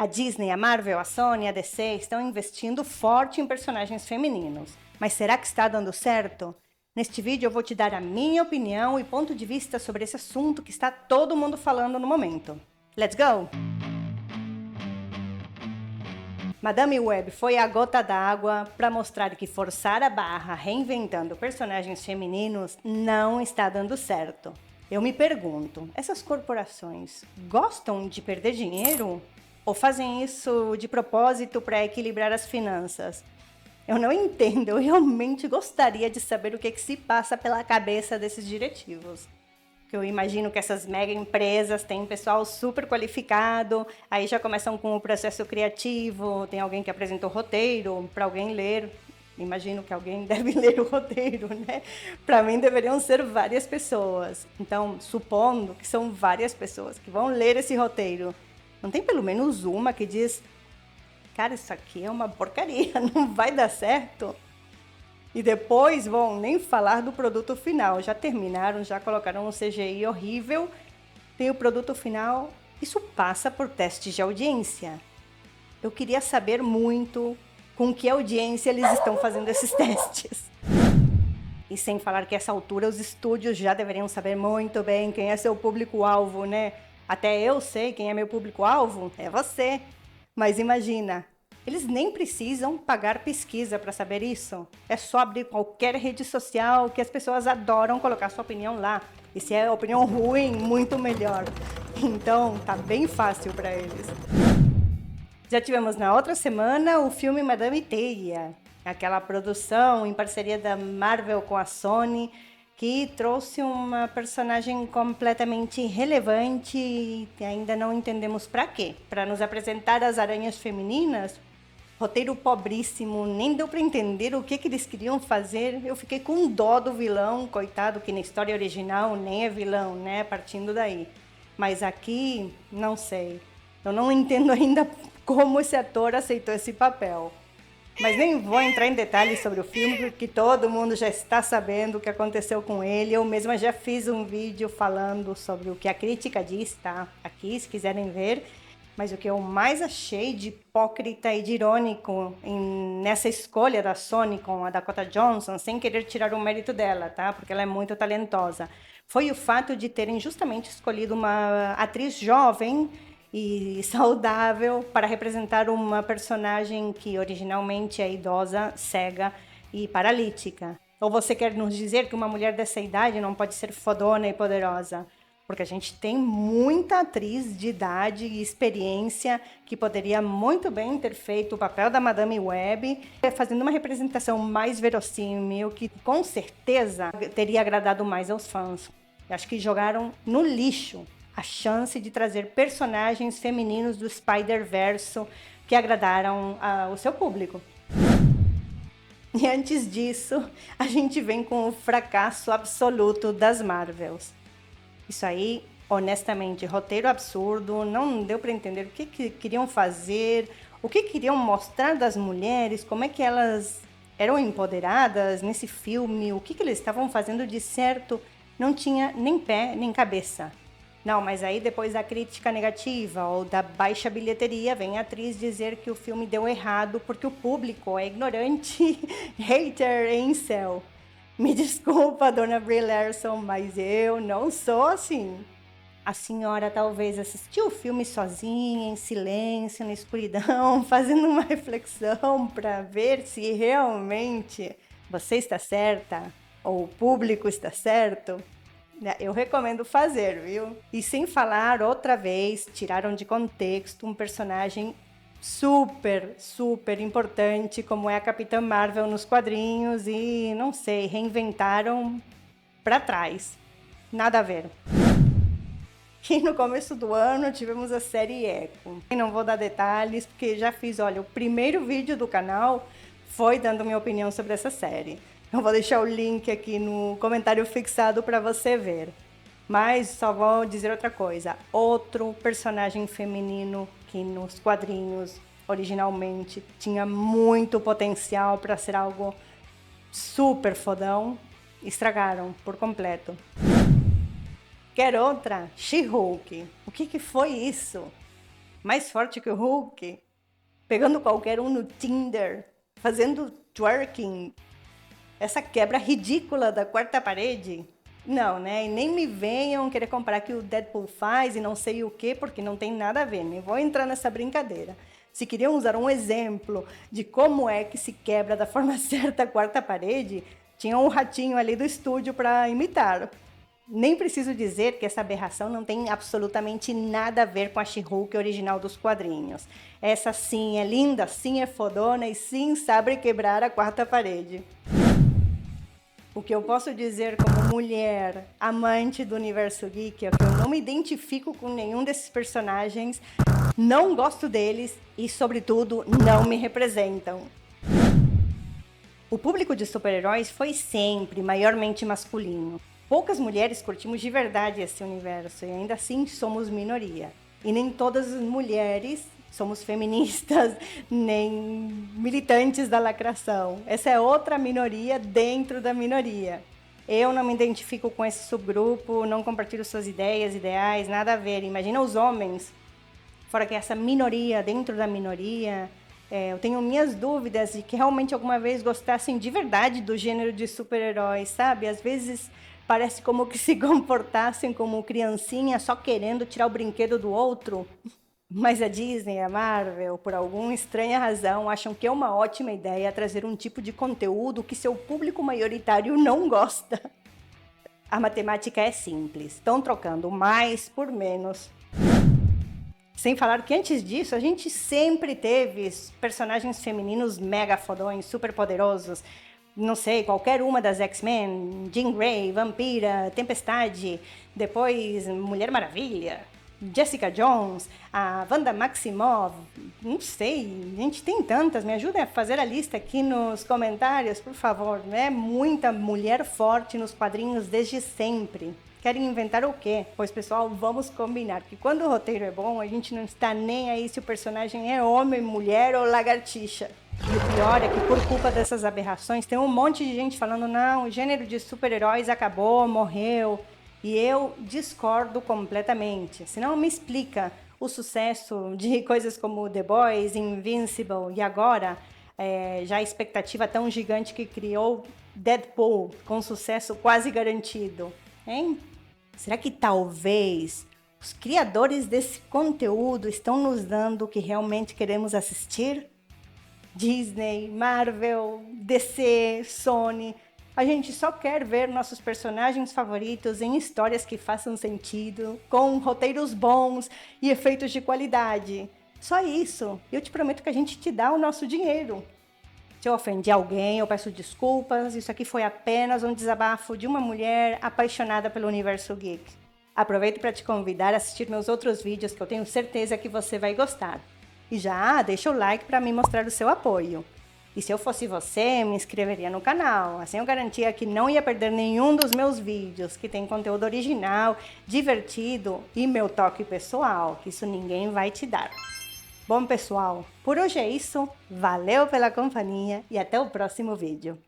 A Disney, a Marvel, a Sony, a DC estão investindo forte em personagens femininos. Mas será que está dando certo? Neste vídeo eu vou te dar a minha opinião e ponto de vista sobre esse assunto que está todo mundo falando no momento. Let's go! Madame Web foi a gota d'água para mostrar que forçar a barra reinventando personagens femininos não está dando certo. Eu me pergunto, essas corporações gostam de perder dinheiro? Ou fazem isso de propósito para equilibrar as finanças? Eu não entendo, eu realmente gostaria de saber o que se passa pela cabeça desses diretivos. Eu imagino que essas mega empresas têm pessoal super qualificado, aí já começam com o processo criativo, tem alguém que apresenta o roteiro para alguém ler. Imagino que alguém deve ler o roteiro, né? Para mim deveriam ser várias pessoas. Então, supondo que são várias pessoas que vão ler esse roteiro, não tem pelo menos uma que diz: cara, isso aqui é uma porcaria, não vai dar certo? E depois vão nem falar do produto final. Já terminaram, já colocaram um CGI horrível. Tem o produto final. Isso passa por testes de audiência. Eu queria saber muito com que audiência eles estão fazendo esses testes. E sem falar que a essa altura os estúdios já deveriam saber muito bem quem é seu público-alvo, né? Até eu sei quem é meu público-alvo, é você. Mas imagina, eles nem precisam pagar pesquisa para saber isso. É só abrir qualquer rede social que as pessoas adoram colocar sua opinião lá. E se é opinião ruim, muito melhor. Então, tá bem fácil para eles. Já tivemos na outra semana o filme Madame Teia, aquela produção em parceria da Marvel com a Sony, que trouxe uma personagem completamente irrelevante e ainda não entendemos para quê. Para nos apresentar as aranhas femininas? Roteiro pobríssimo, nem deu para entender o que eles queriam fazer. Eu fiquei com dó do vilão, coitado, que na história original nem é vilão, né? Partindo daí. Mas aqui, não sei. Eu não entendo ainda como esse ator aceitou esse papel. Mas nem vou entrar em detalhes sobre o filme, porque todo mundo já está sabendo o que aconteceu com ele. Eu mesma já fiz um vídeo falando sobre o que a crítica diz, tá? Aqui, se quiserem ver. Mas o que eu mais achei de hipócrita e de irônico nessa escolha da Sony com a Dakota Johnson, sem querer tirar o mérito dela, tá? Porque ela é muito talentosa, foi o fato de terem justamente escolhido uma atriz jovem e saudável para representar uma personagem que originalmente é idosa, cega e paralítica. Ou você quer nos dizer que uma mulher dessa idade não pode ser fodona e poderosa? Porque a gente tem muita atriz de idade e experiência que poderia muito bem ter feito o papel da Madame Web, fazendo uma representação mais verossímil, que com certeza teria agradado mais aos fãs. Eu acho que jogaram no lixo a chance de trazer personagens femininos do Spider-Verse que agradaram o seu público. E antes disso, a gente vem com o fracasso absoluto das Marvels. Isso aí, honestamente, roteiro absurdo, não deu para entender o que queriam fazer, o que queriam mostrar das mulheres, como é que elas eram empoderadas nesse filme, o que eles estavam fazendo de certo, não tinha nem pé nem cabeça. Não, mas aí depois da crítica negativa ou da baixa bilheteria, vem a atriz dizer que o filme deu errado porque o público é ignorante, hater, incel. Me desculpa, dona Brie Larson, mas eu não sou assim. A senhora talvez assistiu o filme sozinha, em silêncio, na escuridão, fazendo uma reflexão para ver se realmente você está certa ou o público está certo. Eu recomendo fazer, viu? E sem falar, outra vez, tiraram de contexto um personagem super, super importante, como é a Capitã Marvel nos quadrinhos, e, não sei, reinventaram pra trás. Nada a ver. E no começo do ano tivemos a série Echo. Eu não vou dar detalhes, porque já fiz, olha, o primeiro vídeo do canal foi dando minha opinião sobre essa série. Eu vou deixar o link aqui no comentário fixado para você ver. Mas só vou dizer outra coisa. Outro personagem feminino que nos quadrinhos originalmente tinha muito potencial para ser algo super fodão, estragaram por completo. Quer outra? She-Hulk. O que foi isso? mais forte que o Hulk, pegando qualquer um no Tinder, fazendo twerking, essa quebra ridícula da quarta parede. Não, né? E nem me venham querer comparar que o Deadpool faz e não sei o quê, porque não tem nada a ver, nem vou entrar nessa brincadeira. Se queriam usar um exemplo de como é que se quebra da forma certa a quarta parede, tinha um ratinho ali do estúdio para imitar. Nem preciso dizer que essa aberração não tem absolutamente nada a ver com a She-Hulk original dos quadrinhos. Essa sim é linda, sim é fodona e sim sabe quebrar a quarta parede. O que eu posso dizer como mulher, amante do universo geek, é que eu não me identifico com nenhum desses personagens, não gosto deles e, sobretudo, não me representam. O público de super-heróis foi sempre maiormente masculino. Poucas mulheres curtimos de verdade esse universo e ainda assim somos minoria. E nem todas as mulheres somos feministas, nem militantes da lacração. Essa é outra minoria dentro da minoria. Eu não me identifico com esse subgrupo, não compartilho suas ideias, ideais, nada a ver. Imagina os homens, fora que essa minoria dentro da minoria. Eu tenho minhas dúvidas de que realmente alguma vez gostassem de verdade do gênero de super-heróis, sabe? Às vezes parece como que se comportassem como criancinha só querendo tirar o brinquedo do outro. Mas a Disney e a Marvel, por alguma estranha razão, acham que é uma ótima ideia trazer um tipo de conteúdo que seu público maioritário não gosta. A matemática é simples, estão trocando mais por menos. Sem falar que antes disso, a gente sempre teve personagens femininos mega fodões, super poderosos. Não sei, qualquer uma das X-Men, Jean Grey, Vampira, Tempestade, depois Mulher Maravilha, Jessica Jones, a Wanda Maximoff, não sei, gente, tem tantas, me ajuda a fazer a lista aqui nos comentários, por favor, né? Muita mulher forte nos quadrinhos desde sempre. Querem inventar o quê? Pois, pessoal, vamos combinar que quando o roteiro é bom, a gente não está nem aí se o personagem é homem, mulher ou lagartixa. E o pior é que por culpa dessas aberrações tem um monte de gente falando não, o gênero de super-heróis acabou, morreu. E eu discordo completamente. Senão me explica o sucesso de coisas como The Boys, Invincible e agora já a expectativa tão gigante que criou Deadpool com sucesso quase garantido. Hein? Será que talvez os criadores desse conteúdo estão nos dando o que realmente queremos assistir? Disney, Marvel, DC, Sony. A gente só quer ver nossos personagens favoritos em histórias que façam sentido, com roteiros bons e efeitos de qualidade. Só isso. Eu te prometo que a gente te dá o nosso dinheiro. Se eu ofendi alguém, eu peço desculpas. Isso aqui foi apenas um desabafo de uma mulher apaixonada pelo universo geek. Aproveito para te convidar a assistir meus outros vídeos que eu tenho certeza que você vai gostar. E já deixa o like para me mostrar o seu apoio. E se eu fosse você, me inscreveria no canal. Assim eu garantia que não ia perder nenhum dos meus vídeos, que tem conteúdo original, divertido e meu toque pessoal, que isso ninguém vai te dar. Bom, pessoal, por hoje é isso. Valeu pela companhia e até o próximo vídeo.